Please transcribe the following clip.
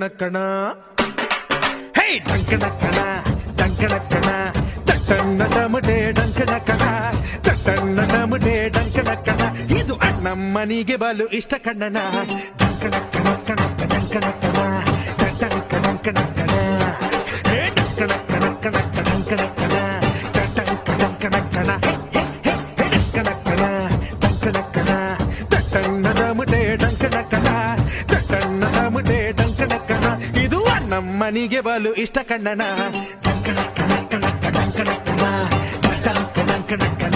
ನಕ್ಕಣ ಹೇ ಡಂಕಣಕ್ಕಣ ಡಂಕಣಕ್ಕಣ ತಟ್ಟಣ್ಣ ಟಮಟೆ ಡಂಕಣಕ್ಕಣ ತಟ್ಟಣ್ಣ ಟಮಟೆ ಡಂಕಣಕ್ಕಣ ಇದು ನಮ್ಮನಿಗೆ ಬಲು ಇಷ್ಟ ಕಣ್ಣನ ಡಂಕಣಕ್ಕಣ ಕಣಕ್ಕ ಡಂಕಣಕ್ಕಣ ಡಂಕಣಕ್ಕ ಡಂಕಣಕ್ಕಣ ಹೇ ಡಂಕಣಕ್ಕಣ ಕಣಕ್ಕ ಡಂಕಣಕ್ಕಣ ಡಂಕಣಕ್ಕ ಡಂಕಣಕ್ಕಣ ಡಂಕಣಕ್ಕಣ ಡಂಕಣಕ್ಕಣ ತಟ್ಟಣ್ಣ ಟಮಟೆ ಡಂಕಣಕ್ಕಣ ತಟ್ಟಣ್ಣ ಟಮಟೆ ಡಂಕಣಕ್ಕಣ ಇದು ನಮ್ಮನಿಗೆ ಬಲು ಇಷ್ಟ ಕಣ್ಣನ ಡಂಕಣಕ್ಕ ಡಂಕಣಕ್ಕ ಡಂಕಣಕ್ಕಣ ಡಂಕಣಕ್ಕ ಡಂಕಣಕ್ಕಣ